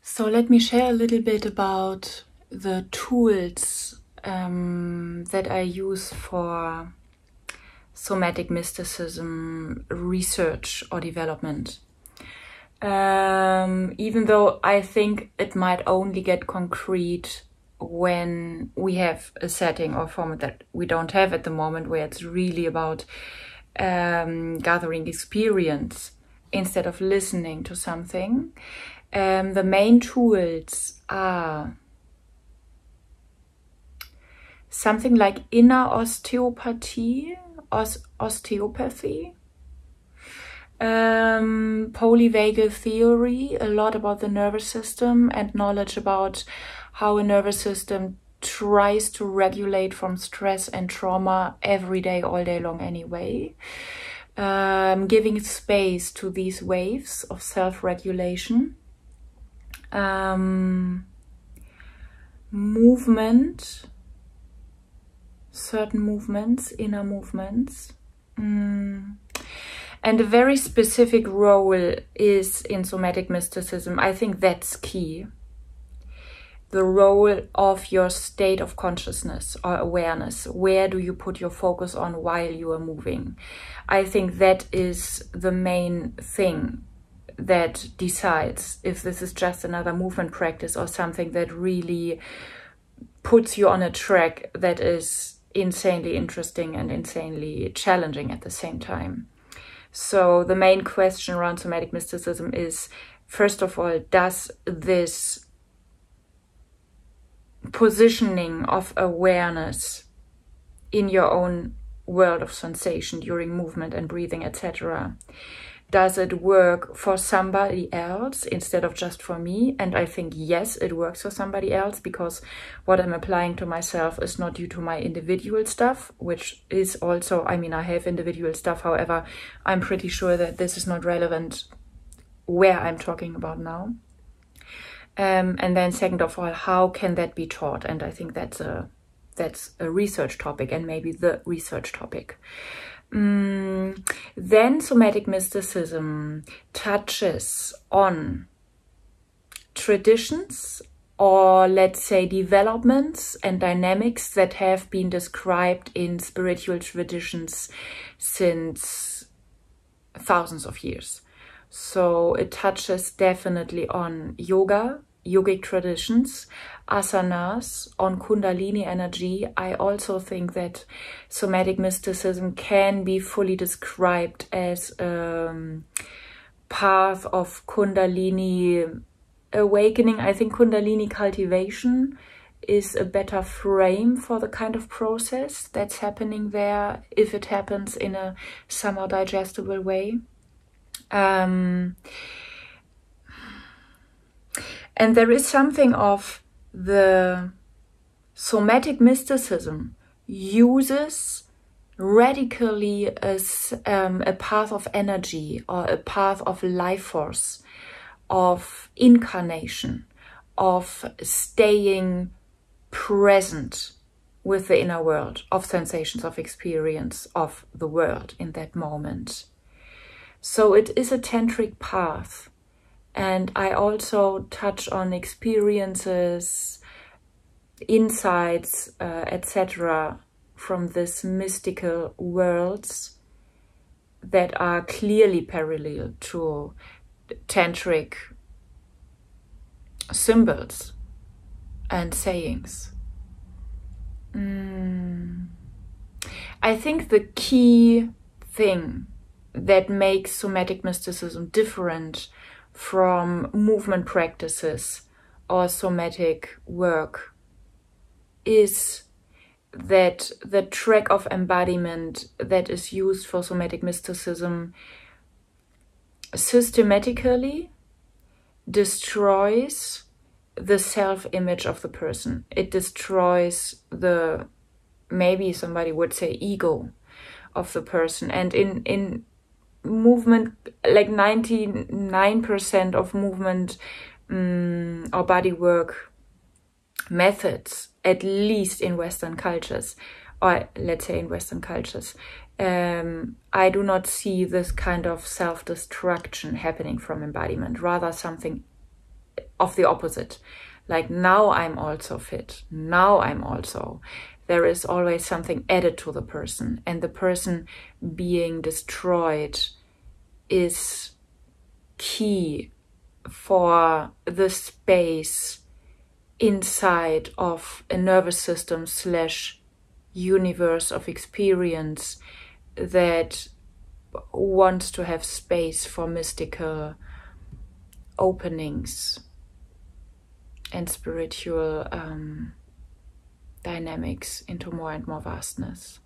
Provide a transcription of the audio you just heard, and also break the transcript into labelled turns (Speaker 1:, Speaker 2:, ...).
Speaker 1: So let me share a little bit about the tools that I use for somatic mysticism research or development. Even though I think it might only get concrete when we have a setting or format that we don't have at the moment, where it's really about gathering experience instead of listening to something. The main tools are something like inner osteopathy, polyvagal theory, a lot about the nervous system and knowledge about how a nervous system tries to regulate from stress and trauma every day, all day long anyway. Giving space to these waves of self-regulation. Movement, certain movements, inner movements. And a very specific role is in somatic mysticism. I think that's key. The role of your state of consciousness or awareness. Where do you put your focus on while you are moving? I think that is the main thing that decides if this is just another movement practice or something that really puts you on a track that is insanely interesting and insanely challenging at the same time. So the main question around somatic mysticism is, first of all, does this positioning of awareness in your own world of sensation during movement and breathing, etc., does it work for somebody else instead of just for me? And I think, yes, it works for somebody else, because what I'm applying to myself is not due to my individual stuff, which is also, I mean, I have individual stuff. However, I'm pretty sure that this is not relevant where I'm talking about now. And then second of all, how can that be taught? And I think that's a research topic, and maybe the research topic. Then somatic mysticism touches on traditions, or let's say developments and dynamics that have been described in spiritual traditions since thousands of years. So it touches definitely on yoga, yogic traditions, asanas, on Kundalini energy. I also think that somatic mysticism can be fully described as a path of Kundalini awakening. I think Kundalini cultivation is a better frame for the kind of process that's happening there, if it happens in a somehow digestible way. And there is something of the somatic mysticism uses radically as a path of energy, or a path of life force, of incarnation, of staying present with the inner world, of sensations, of experience of the world in that moment. So it is a tantric path. And I also touch on experiences, insights, etc. from this mystical worlds that are clearly parallel to tantric symbols and sayings. I think the key thing that makes somatic mysticism different from movement practices or somatic work is that the track of embodiment that is used for somatic mysticism systematically destroys the self-image of the person. It destroys the, maybe somebody would say, ego of the person. And in movement, like 99% of movement or body work methods, at least in Western cultures, or let's say in Western cultures, I do not see this kind of self-destruction happening from embodiment, rather something of the opposite. Like, now I'm also fit. Now I'm also. There is always something added to the person, and the person being destroyed is key for the space inside of a nervous system / universe of experience that wants to have space for mystical openings and spiritual dynamics into more and more vastness.